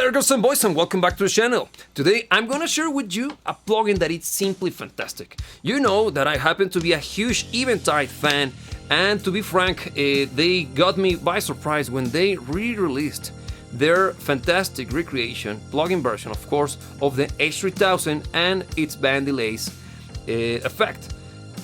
Hello there girls and boys and welcome back to the channel. Today I'm gonna share with you a plugin that is simply fantastic. You know that I happen to be a huge Eventide fan, and to be frank, they got me by surprise when they re-released their fantastic recreation plugin version, of course, of the H3000 and its band delays effect.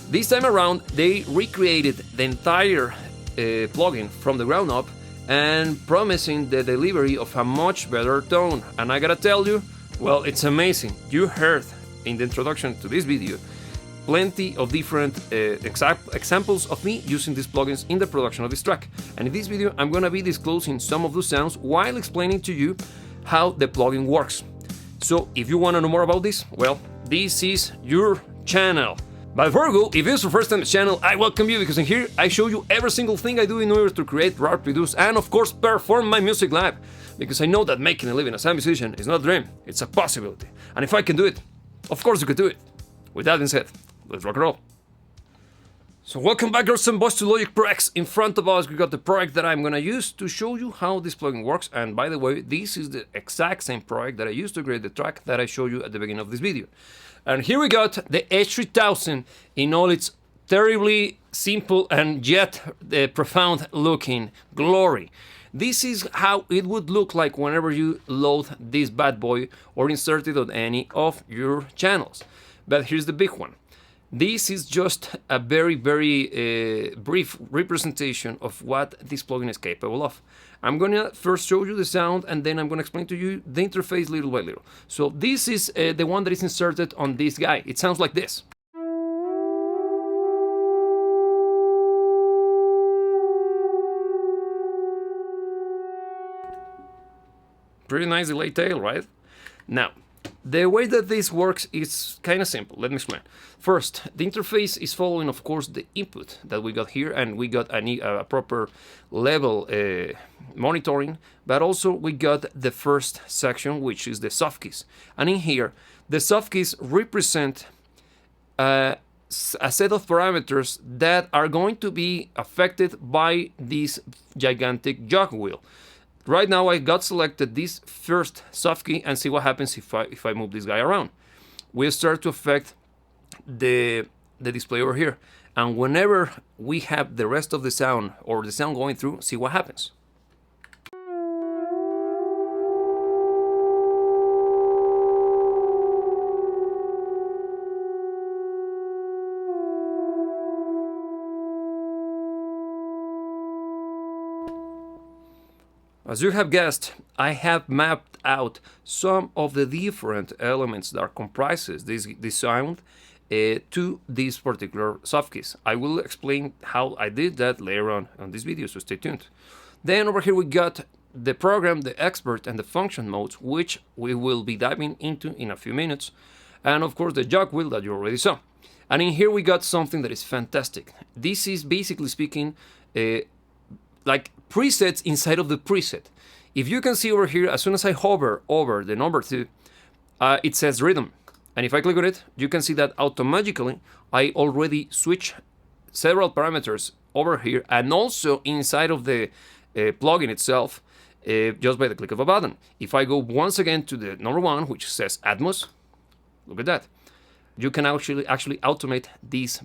This time around they recreated the entire plugin from the ground up and promising the delivery of a much better tone. And I gotta tell you, well, it's amazing. You heard in the introduction to this video plenty of different examples of me using these plugins in the production of this track. And in this video I'm gonna be disclosing some of those sounds while explaining to you how the plugin works. So if you wanna know more about this, well, this is your channel. But before we go, if it's your first time on the channel, I welcome you, because in here I show you every single thing I do in order to create, write, produce, and of course perform my music live. Because I know that making a living as a musician is not a dream, it's a possibility. And if I can do it, of course you could do it. With that being said, let's rock and roll. So welcome back girls and boys to Logic Pro X. In front of us we got the project that I'm gonna use to show you how this plugin works. And by the way, this is the exact same project that I used to create the track that I showed you at the beginning of this video. And here we got the H3000 in all its terribly simple and yet profound looking glory. This is how it would look like whenever you load this bad boy or insert it on any of your channels. But here's the big one. This is just a very brief representation of what this plugin is capable of. I'm gonna first show you the sound and then I'm gonna explain to you the interface little by little. So this is the one that is inserted on this guy. It sounds like this. Pretty nice delay tail, right? Now, the way that this works is kind of simple. Let me explain. First, the interface is following, of course, the input that we got here, and we got a proper level monitoring, but also we got the first section, which is the soft keys. And in here, the soft keys represent a set of parameters that are going to be affected by this gigantic jog wheel. Right now I got selected this first soft key, and see what happens if I move this guy around. We'll start to affect the display over here, and whenever we have the rest of the sound or the sound going through, see what happens. As you have guessed, I have mapped out some of the different elements that comprises this sound to these particular soft keys. I will explain how I did that later on this video, so stay tuned. Then over here we got the program, the expert, and the function modes, which we will be diving into in a few minutes. And of course the jog wheel that you already saw. And in here we got something that is fantastic. This is basically speaking like presets inside of the preset. If you can see over here, as soon as I hover over the number 2, it says rhythm. And if I click on it, you can see that automatically I already switch several parameters over here, and also inside of the plugin itself, just by the click of a button. If I go once again to the number 1, which says Atmos, look at that. You can actually automate this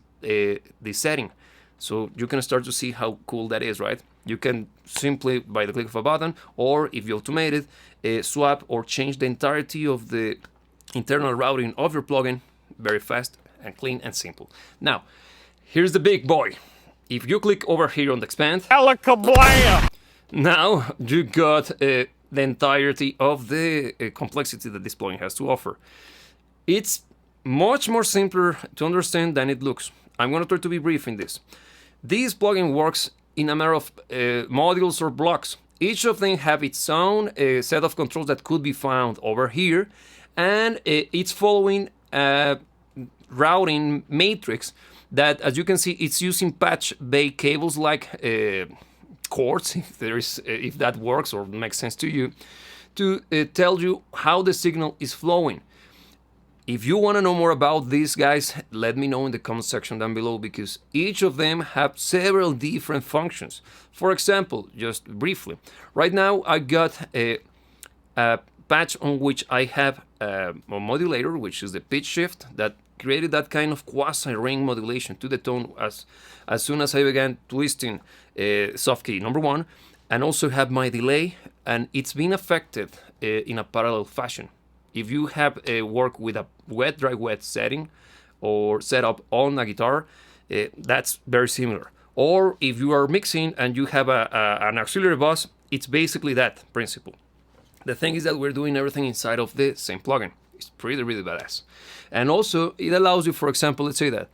setting. So you can start to see how cool that is, right? You can simply, by the click of a button, or if you automate it, swap or change the entirety of the internal routing of your plugin very fast and clean and simple. Now, here's the big boy. If you click over here on the expand, alakablam! Now you got the entirety of the complexity that this plugin has to offer. It's much more simpler to understand than it looks. I'm going to try to be brief in this. This plugin works in a matter of modules or blocks. Each of them have its own set of controls that could be found over here, and it's following a routing matrix that, as you can see, it's using patch bay cables like cords, if that works or makes sense to you, to tell you how the signal is flowing. If you want to know more about these guys, let me know in the comment section down below, because each of them have several different functions. For example, just briefly, right now I got a patch on which I have a modulator, which is the pitch shift, that created that kind of quasi-ring modulation to the tone as soon as I began twisting soft key number 1, and also have my delay, and it's been affected in a parallel fashion. If you have work with a wet, dry, wet setting or setup on a guitar, that's very similar. Or if you are mixing and you have an auxiliary bus, it's basically that principle. The thing is that we're doing everything inside of the same plugin. It's really badass. And also, it allows you, for example, let's say that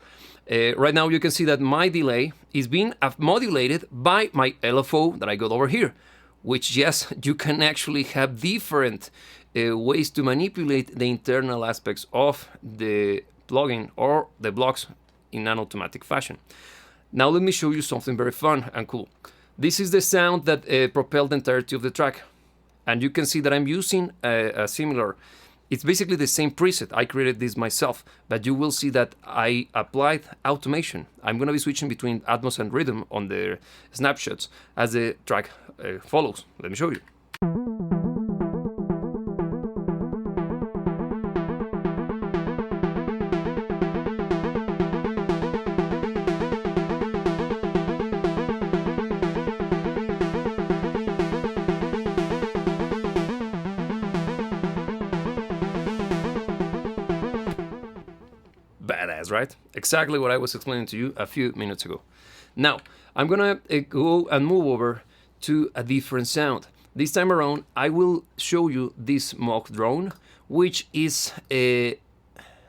right now you can see that my delay is being modulated by my LFO that I got over here, which, yes, you can actually have different ways to manipulate the internal aspects of the plugin or the blocks in an automatic fashion. Now let me show you something very fun and cool. This is the sound that propelled the entirety of the track. And you can see that I'm using a similar, it's basically the same preset. I created this myself, but you will see that I applied automation. I'm going to be switching between Atmos and Rhythm on the snapshots as the track follows. Let me show you. Badass, right? Exactly what I was explaining to you a few minutes ago. Now, I'm gonna go and move over to a different sound. This time around, I will show you this Moog drone, which is a...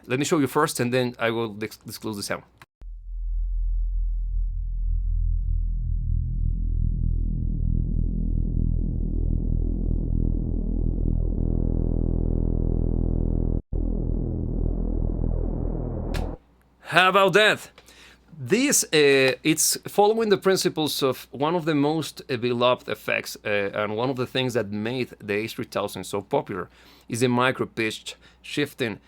Let me show you first, and then I will disclose the sound. How about that? This, it's following the principles of one of the most beloved effects, and one of the things that made the H3000 so popular is the micro-pitch shifting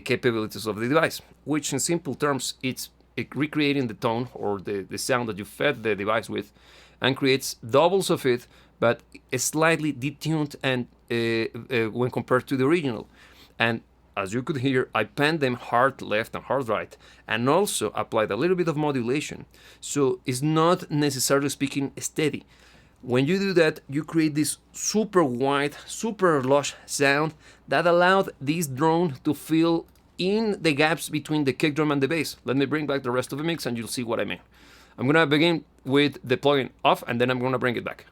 capabilities of the device, which in simple terms, it's recreating the tone or the sound that you fed the device with, and creates doubles of it, but slightly detuned and when compared to the original. And as you could hear, I panned them hard left and hard right, and also applied a little bit of modulation. So it's not necessarily speaking steady. When you do that, you create this super wide, super lush sound that allowed this drone to fill in the gaps between the kick drum and the bass. Let me bring back the rest of the mix and you'll see what I mean. I'm gonna begin with the plugin off, and then I'm gonna bring it back.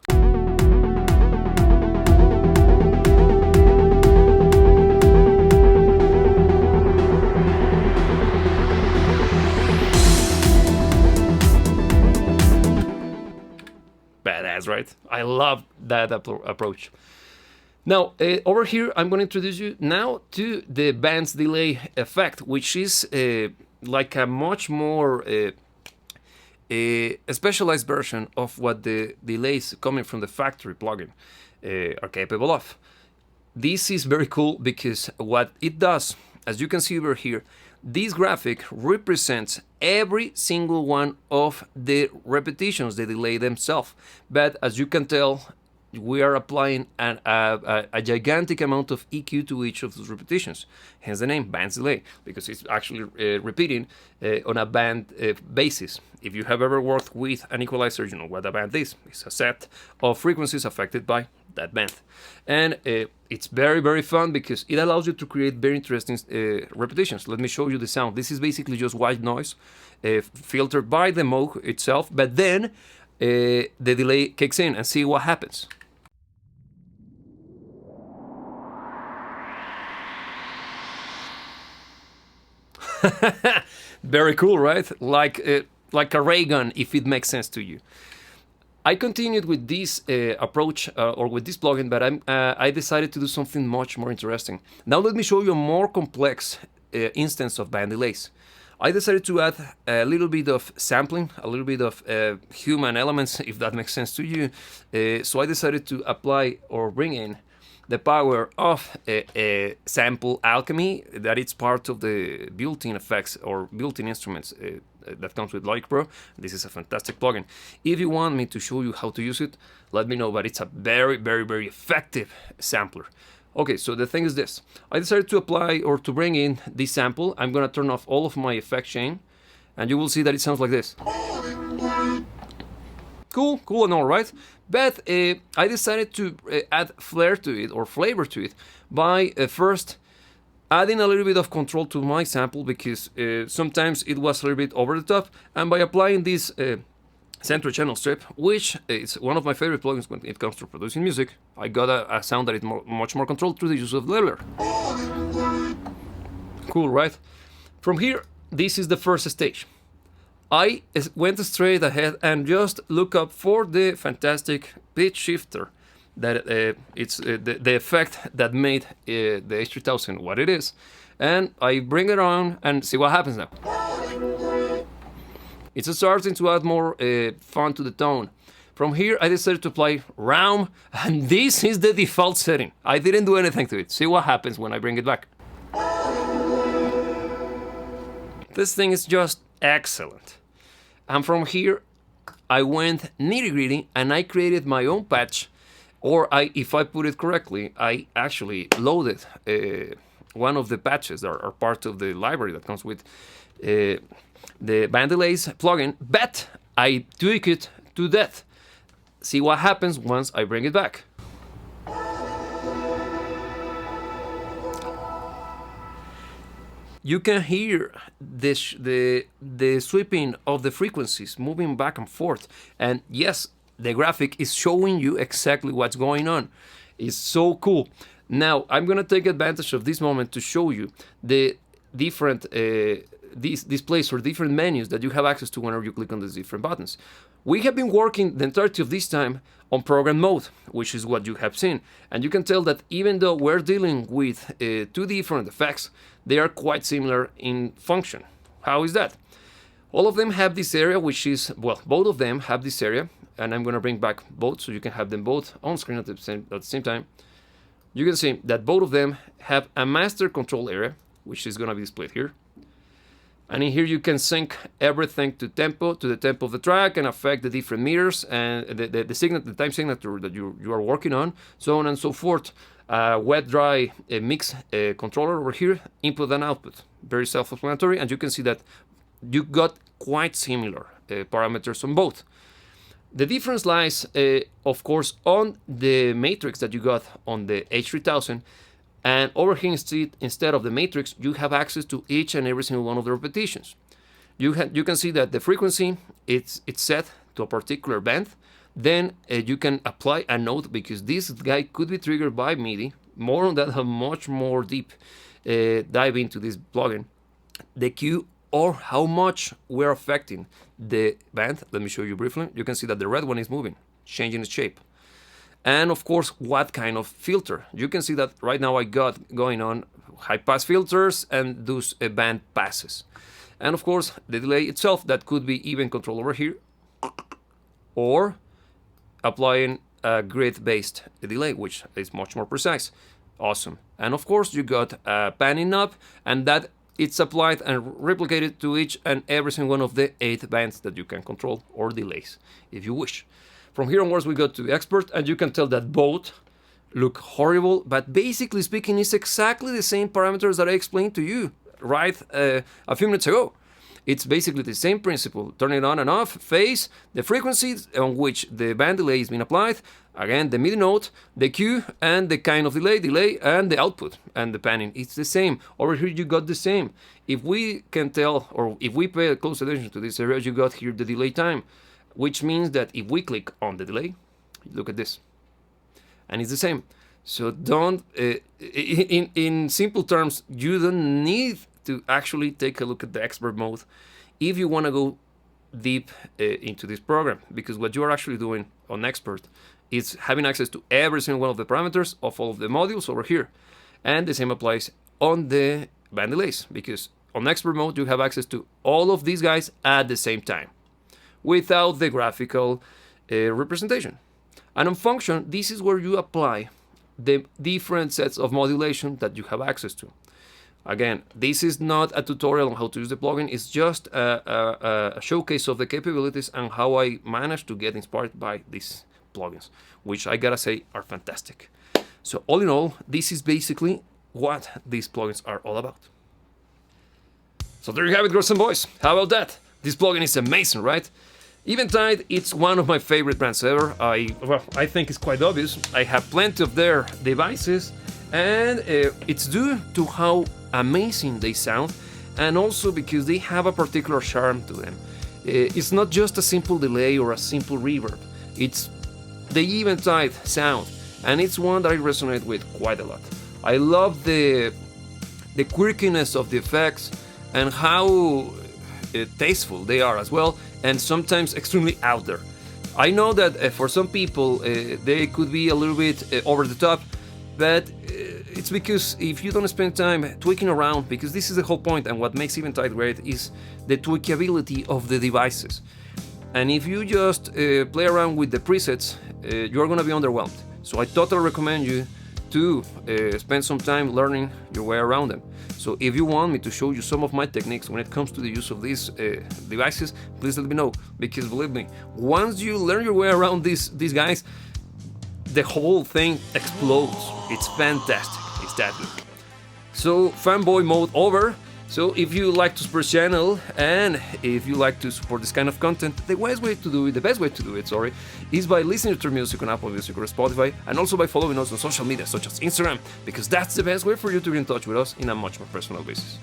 Badass, right? I love that approach. Now, over here, I'm going to introduce you now to the band's delay effect, which is like a much more a specialized version of what the delays coming from the factory plugin are capable of. This is very cool because what it does, as you can see over here, this graphic represents every single one of the repetitions, the delay themselves. But as you can tell, we are applying a gigantic amount of EQ to each of those repetitions. Hence the name, band's delay, because it's actually repeating on a band basis. If you have ever worked with an equalizer, you know what a band is. It's a set of frequencies affected by that band. And it's very, very fun because it allows you to create very interesting repetitions. Let me show you the sound. This is basically just white noise filtered by the Moog itself, but then the delay kicks in, and see what happens. Very cool, right? Like a ray gun, if it makes sense to you. I continued with this approach or with this plugin, but I decided to do something much more interesting. Now let me show you a more complex instance of band delays. I decided to add a little bit of sampling, a little bit of human elements, if that makes sense to you. So I decided to apply or bring in the power of sample alchemy, that it's part of the built-in effects or built-in instruments that comes with Logic Pro. This is a fantastic plugin. If you want me to show you how to use it, let me know, but it's a very, very, very effective sampler. Okay, so the thing is this. I decided to apply or to bring in this sample. I'm gonna turn off all of my effect chain, and you will see that it sounds like this. Cool, cool and all, right? But I decided to add flair to it, or flavor to it, by first adding a little bit of control to my sample, because sometimes it was a little bit over the top, and by applying this center channel strip, which is one of my favorite plugins when it comes to producing music, I got a sound that is much more controlled through the use of the leveler. Cool, right? From here, this is the first stage. I went straight ahead and just look up for the fantastic pitch shifter that it's the effect that made the H3000 what it is, and I bring it on and see what happens now. It's starting to add more fun to the tone. From here, I decided to apply round, and this is the default setting. I didn't do anything to it. See what happens when I bring it back. This thing is just excellent. And from here, I went nitty-gritty and I created my own patch, or if I put it correctly, I actually loaded one of the patches that are part of the library that comes with the band delays plugin, but I tweak it to death. See what happens once I bring it back. You can hear the sweeping of the frequencies moving back and forth. And yes, the graphic is showing you exactly what's going on. It's so cool. Now, I'm going to take advantage of this moment to show you the different these displays or different menus that you have access to whenever you click on these different buttons. We have been working the entirety of this time on program mode, which is what you have seen. And you can tell that even though we're dealing with two different effects, they are quite similar in function. How is that? All of them have this area, which is, well, both of them have this area, and I'm going to bring back both so you can have them both on screen at the same time. You can see that both of them have a master control area, which is going to be displayed here. And in here you can sync everything to the tempo of the track, and affect the different meters and the time signature that you are working on, so on and so forth. Wet dry mix controller over here, input and output, very self-explanatory, and you can see that you got quite similar parameters on both. The difference lies, of course, on the matrix that you got on the H3000. And over here, instead of the matrix, you have access to each and every single one of the repetitions. You can see that the frequency it's set to a particular band. Then you can apply a note, because this guy could be triggered by MIDI. More on that, a much more deep dive into this plugin. The cue, or how much we're affecting the band. Let me show you briefly. You can see that the red one is moving, changing its shape. And of course, what kind of filter. You can see that right now I got going on high pass filters and those band passes. And of course, the delay itself, that could be even control over here, or applying a grid-based delay, which is much more precise. Awesome. And of course, you got a panning knob, and that it's applied and replicated to each and every single one of the 8 bands that you can control, or delays, if you wish. From here onwards, we go to expert, and you can tell that both look horrible, but basically speaking, it's exactly the same parameters that I explained to you right a few minutes ago. It's basically the same principle: turn it on and off, phase, the frequency on which the band delay is being applied, again the MIDI note, the cue, and the kind of delay, and the output, and the panning. It's the same. Over here you got the same. If we can tell, or if we pay close attention to this area, you got here the delay time, which means that if we click on the delay, look at this, and it's the same. So don't, in simple terms, you don't need to actually take a look at the expert mode if you want to go deep into this program, because what you are actually doing on expert is having access to every single one of the parameters of all of the modules over here. And the same applies on the band delays, because on expert mode you have access to all of these guys at the same time, without the graphical representation. And on function, this is where you apply the different sets of modulation that you have access to. Again, this is not a tutorial on how to use the plugin, it's just a showcase of the capabilities and how I managed to get inspired by these plugins, which I gotta say are fantastic. So all in all, this is basically what these plugins are all about. So there you have it, girls and boys. How about that? This plugin is amazing, right? Eventide, it's one of my favorite brands ever. I think it's quite obvious. I have plenty of their devices, and it's due to how amazing they sound, and also because they have a particular charm to them. It's not just a simple delay or a simple reverb. It's the Eventide sound, and it's one that I resonate with quite a lot. I love the quirkiness of the effects and how tasteful they are as well, and sometimes extremely out there. I know that for some people they could be a little bit over the top, but it's because if you don't spend time tweaking around, because this is the whole point, and what makes Eventide great is the tweakability of the devices. And if you just play around with the presets, you're gonna be underwhelmed. So I totally recommend you to spend some time learning your way around them. So if you want me to show you some of my techniques when it comes to the use of these devices, please let me know, because believe me, once you learn your way around these guys, the whole thing explodes. It's fantastic. It's that good. So fanboy mode over. So if you like to support the channel, and if you like to support this kind of content, the best way to do it, is by listening to your music on Apple Music or Spotify, and also by following us on social media such as Instagram, because that's the best way for you to get in touch with us in a much more personal basis.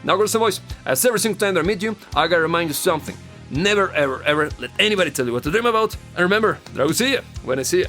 Now, girls and boys, as every single time that I meet you, I gotta remind you something. Never, ever, ever let anybody tell you what to dream about, and remember that I will see you when I see you.